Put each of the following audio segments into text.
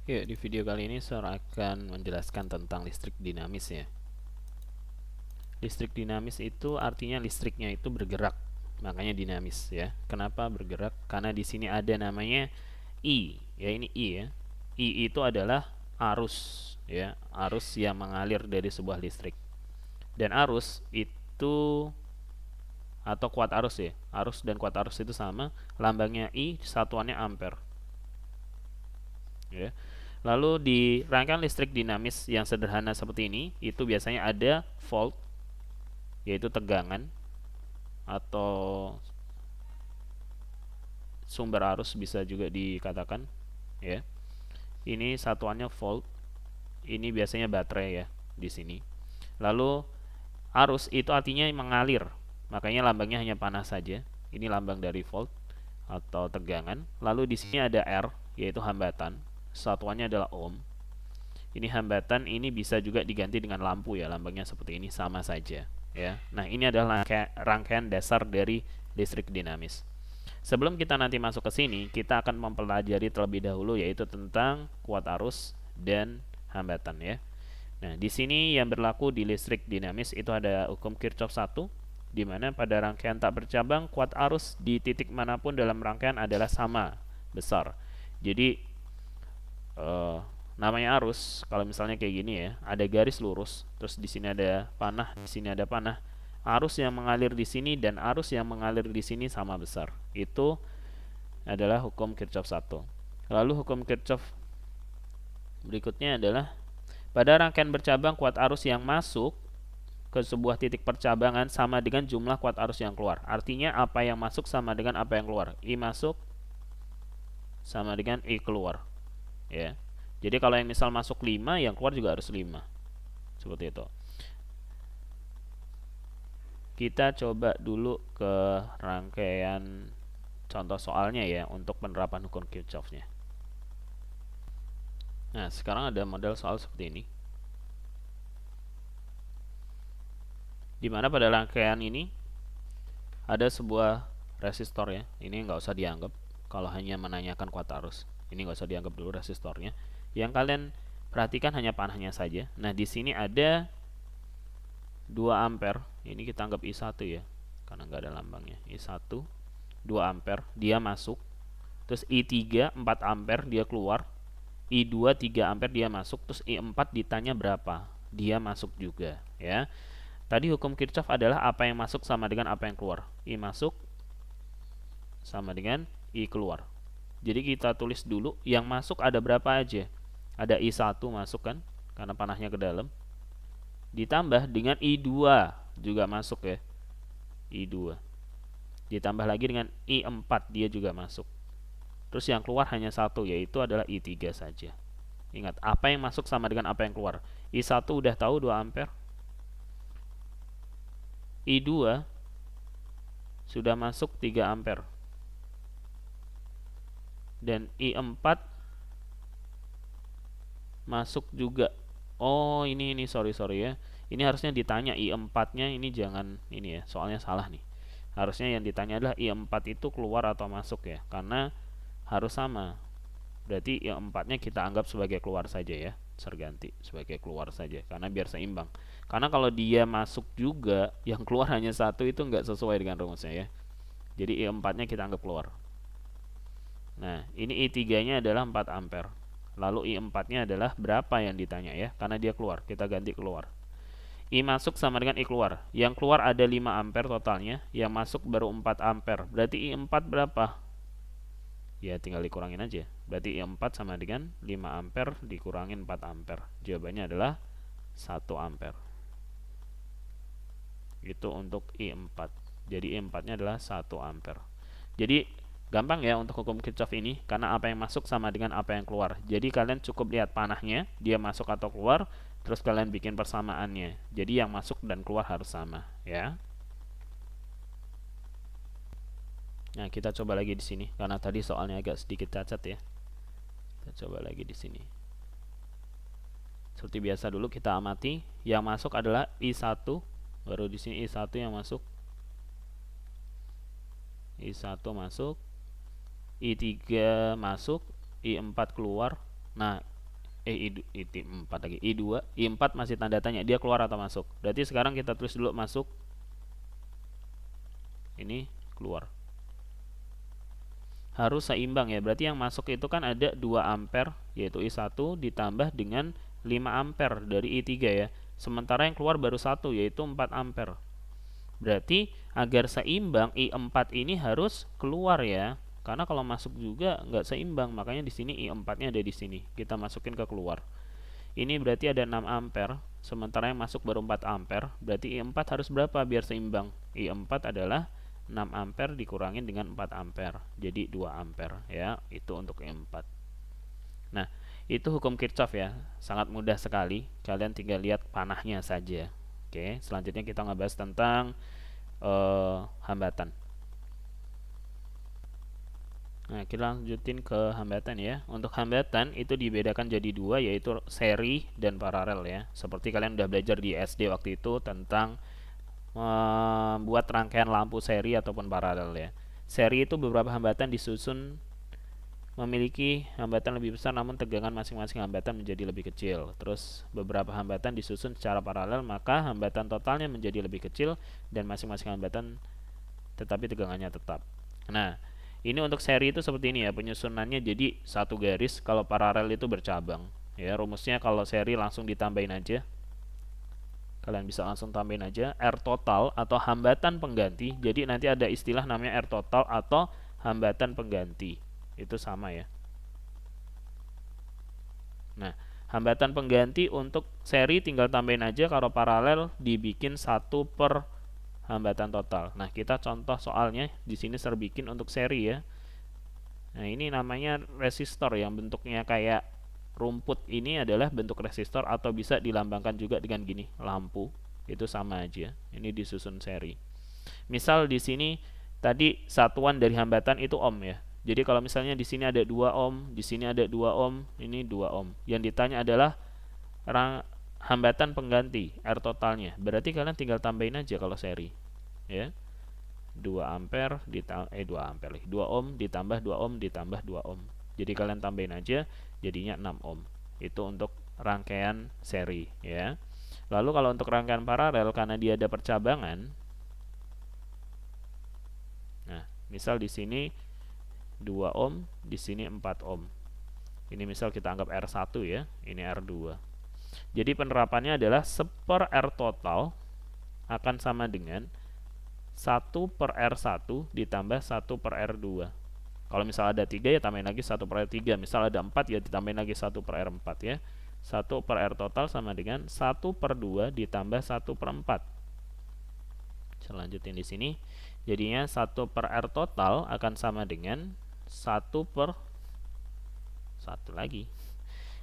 Ya, di video kali ini saya akan menjelaskan tentang listrik dinamis ya. Listrik dinamis itu artinya listriknya itu bergerak, makanya dinamis ya. Kenapa bergerak? Karena di sini ada namanya I, ya ini I ya. I itu adalah arus ya, arus yang mengalir dari sebuah listrik. Dan arus itu atau kuat arus ya. Arus dan kuat arus itu sama, lambangnya I, satuannya ampere. Ya. Lalu di rangkaian listrik dinamis yang sederhana seperti ini, itu biasanya ada volt, yaitu tegangan atau sumber arus bisa juga dikatakan, ya. Ini satuannya volt. Ini biasanya baterai ya di sini. Lalu arus itu artinya mengalir, makanya lambangnya hanya panas saja. Ini lambang dari volt atau tegangan. Lalu di sini ada R, yaitu hambatan. Satuannya adalah ohm. Ini hambatan, ini bisa juga diganti dengan lampu ya, lambangnya seperti ini sama saja ya. Nah, ini adalah rangkaian dasar dari listrik dinamis. Sebelum kita nanti masuk ke sini, kita akan mempelajari terlebih dahulu yaitu tentang kuat arus dan hambatan ya. Nah, di sini yang berlaku di listrik dinamis itu ada hukum Kirchhoff 1, di mana pada rangkaian tak bercabang kuat arus di titik manapun dalam rangkaian adalah sama besar. Jadi namanya arus kalau misalnya kayak gini ya, ada garis lurus, terus di sini ada panah, di sini ada panah. Arus yang mengalir di sini dan arus yang mengalir di sini sama besar. Itu adalah hukum Kirchhoff 1. Lalu hukum Kirchhoff berikutnya adalah pada rangkaian bercabang kuat arus yang masuk ke sebuah titik percabangan sama dengan jumlah kuat arus yang keluar. Artinya apa yang masuk sama dengan apa yang keluar. I masuk sama dengan I keluar. Ya. Jadi kalau yang misal masuk 5, yang keluar juga harus 5. Seperti itu. Kita coba dulu ke rangkaian contoh soalnya ya untuk penerapan hukum Kirchhoff-nya. Nah, sekarang ada model soal seperti ini. Dimana pada rangkaian ini ada sebuah resistor ya. Ini nggak usah dianggap kalau hanya menanyakan kuat arus. Ini nggak usah dianggap dulu resistornya. Yang kalian perhatikan hanya panahnya saja. Nah, di sini ada 2 ampere. Ini kita anggap I1 ya, karena nggak ada lambangnya. I1 2 ampere, dia masuk. Terus I3 4 ampere, dia keluar. I2 3 ampere, dia masuk. Terus I4 ditanya berapa, dia masuk juga ya. Tadi hukum Kirchhoff adalah apa yang masuk sama dengan apa yang keluar. I masuk sama dengan I keluar. Jadi kita tulis dulu yang masuk ada berapa aja. Ada I1 masuk kan, karena panahnya ke dalam. Ditambah dengan I2 juga masuk ya. I2. Ditambah lagi dengan I4, dia juga masuk. Terus yang keluar hanya satu, yaitu adalah I3 saja. Ingat, apa yang masuk sama dengan apa yang keluar. I1 udah tahu 2 ampere. I2 sudah masuk 3 ampere. Dan I4 masuk juga. Oh, ini sorry ya. Ini harusnya ditanya I4-nya, ini jangan ini ya, soalnya salah nih. Harusnya yang ditanya adalah I4 itu keluar atau masuk ya, karena harus sama. Berarti I4-nya kita anggap sebagai keluar saja ya, serganti sebagai keluar saja, karena biar seimbang. Karena kalau dia masuk juga, yang keluar hanya satu, itu nggak sesuai dengan rumusnya ya. Jadi I4-nya kita anggap keluar. Nah, ini I3-nya adalah 4 ampere. Lalu I4-nya adalah berapa yang ditanya ya, karena dia keluar, kita ganti keluar. I masuk sama dengan I keluar. Yang keluar ada 5 ampere totalnya, yang masuk baru 4 ampere. Berarti I4 berapa? Ya tinggal dikurangin aja. Berarti I4 sama dengan 5 ampere dikurangin 4 ampere. Jawabannya adalah 1 ampere. Itu untuk I4. Jadi I4-nya adalah 1 ampere. Jadi gampang ya untuk hukum Kirchhoff ini, karena apa yang masuk sama dengan apa yang keluar. Jadi kalian cukup lihat panahnya, dia masuk atau keluar, terus kalian bikin persamaannya. Jadi yang masuk dan keluar harus sama ya. Nah, kita coba lagi di sini karena tadi soalnya agak sedikit cacat ya. Kita coba lagi di sini. Seperti biasa dulu kita amati, yang masuk adalah I1, baru di sini I1 yang masuk. I1 masuk, I3 masuk, I4 keluar. Nah, I4 lagi, I2, I4 masih tanda tanya, dia keluar atau masuk. Berarti sekarang kita tulis dulu masuk, ini keluar. Harus seimbang ya, berarti yang masuk itu kan ada 2 ampere, yaitu I1 ditambah dengan 5 ampere dari I3 ya. Sementara yang keluar baru 1, yaitu 4 ampere. Berarti agar seimbang I4 ini harus keluar ya. Karena kalau masuk juga nggak seimbang, makanya di sini I4-nya ada di sini. Kita masukin ke keluar. Ini berarti ada 6 ampere, sementara yang masuk baru 4 ampere. Berarti I4 harus berapa biar seimbang? I4 adalah 6 ampere dikurangin dengan 4 ampere. Jadi 2 ampere ya. Itu untuk I4. Nah, itu hukum Kirchhoff ya. Sangat mudah sekali. Kalian tinggal lihat panahnya saja. Oke, selanjutnya kita ngebahas tentang hambatan. Nah, kita lanjutin ke hambatan ya. Untuk hambatan itu dibedakan jadi 2, yaitu seri dan paralel ya. Seperti kalian udah belajar di SD waktu itu tentang membuat rangkaian lampu seri ataupun paralel ya. Seri itu beberapa hambatan disusun memiliki hambatan lebih besar, namun tegangan masing-masing hambatan menjadi lebih kecil. Terus beberapa hambatan disusun secara paralel, maka hambatan totalnya menjadi lebih kecil dan masing-masing hambatan tetapi tegangannya tetap. Nah, ini untuk seri itu seperti ini ya, penyusunannya jadi satu garis. Kalau paralel itu bercabang ya. Rumusnya kalau seri langsung ditambahin aja, kalian bisa langsung tambahin aja R total atau hambatan pengganti. Jadi nanti ada istilah namanya R total atau hambatan pengganti, itu sama ya. Nah, hambatan pengganti untuk seri tinggal tambahin aja, kalau paralel dibikin 1 per hambatan total. Nah, kita contoh soalnya di sini saya bikin untuk seri ya. Nah, ini namanya resistor yang bentuknya kayak rumput. Ini adalah bentuk resistor, atau bisa dilambangkan juga dengan gini, lampu. Itu sama aja. Ini disusun seri. Misal di sini tadi satuan dari hambatan itu ohm ya. Jadi kalau misalnya di sini ada 2 ohm, di sini ada 2 ohm, ini 2 ohm. Yang ditanya adalah hambatan pengganti R totalnya. Berarti kalian tinggal tambahin aja kalau seri. Ya. 2 ampere 2 ampere 2 ohm ditambah 2 ohm ditambah 2 ohm. Jadi kalian tambahin aja jadinya 6 ohm. Itu untuk rangkaian seri ya. Lalu kalau untuk rangkaian paralel, karena dia ada percabangan. Nah, misal di sini 2 ohm, di sini 4 ohm. Ini misal kita anggap R1 ya, ini R2. Jadi penerapannya adalah 1 R total akan sama dengan 1 per R1 ditambah 1 per R2. Kalau misal ada 3 ya tambahin lagi 1 per R3. Misal ada 4 ya ditambahin lagi 1 per R4 ya. 1 per R total sama dengan 1 per 2 ditambah 1 per 4. Saya lanjutin di sini. Jadinya 1 per R total akan sama dengan 1 per 1 lagi.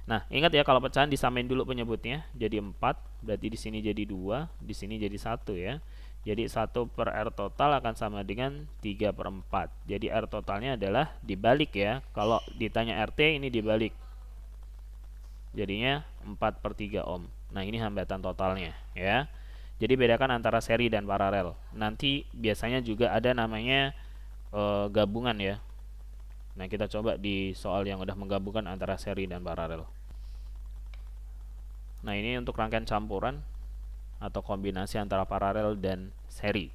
Nah, ingat ya kalau pecahan disamain dulu penyebutnya. Jadi 4, berarti di sini jadi 2, di sini jadi 1 ya. Jadi 1 per R total akan sama dengan 3 per 4. Jadi R totalnya adalah dibalik ya. Kalau ditanya RT ini dibalik. Jadinya 4 per 3 ohm. Nah, ini hambatan totalnya ya. Jadi bedakan antara seri dan paralel. Nanti biasanya juga ada namanya gabungan ya. Nah, kita coba di soal yang udah menggabungkan antara seri dan paralel. Nah, ini untuk rangkaian campuran atau kombinasi antara paralel dan seri.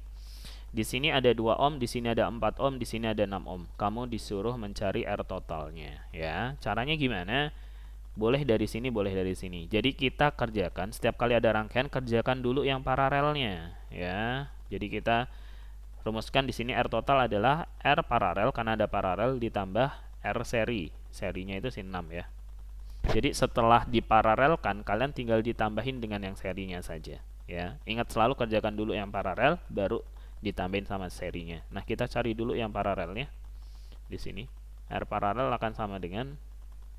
Di sini ada 2 ohm, di sini ada 4 ohm, di sini ada 6 ohm. Kamu disuruh mencari R totalnya ya. Caranya gimana? Boleh dari sini, boleh dari sini. Jadi kita kerjakan setiap kali ada rangkaian, kerjakan dulu yang paralelnya ya. Jadi kita rumuskan di sini R total adalah R paralel karena ada paralel ditambah R seri. Serinya itu 6 ya. Jadi setelah diparalelkan, kalian tinggal ditambahin dengan yang serinya saja ya. Ingat selalu kerjakan dulu yang paralel baru ditambahin sama serinya. Nah, kita cari dulu yang paralelnya. Di sini R paralel akan sama dengan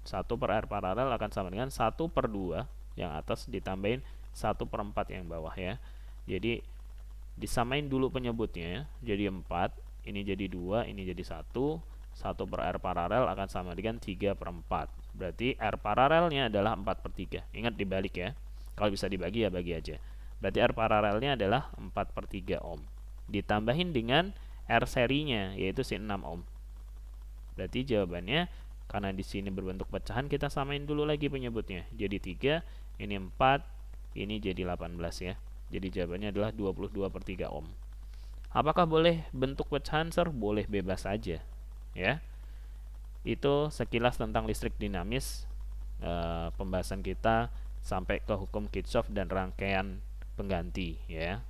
1 per R paralel akan sama dengan 1 per 2 yang atas ditambahin 1 per 4 yang bawah ya. Jadi disamain dulu penyebutnya ya. Jadi 4, ini jadi 2, ini jadi 1. 1 per R paralel akan sama dengan 3 per 4. Berarti R paralelnya adalah 4 per 3. Ingat dibalik ya. Kalau bisa dibagi ya bagi aja. Berarti R paralelnya adalah 4 per 3 ohm. Ditambahin dengan R serinya yaitu si 6 ohm. Berarti jawabannya Karena di sini berbentuk pecahan, kita samain dulu lagi penyebutnya. Jadi 3, ini 4, ini jadi 18 ya. Jadi jawabannya adalah 22/3 ohm. Apakah boleh bentuk pecahan, Sir? Boleh, bebas aja ya. Itu sekilas tentang listrik dinamis. Pembahasan kita sampai ke hukum Kirchhoff dan rangkaian pengganti ya.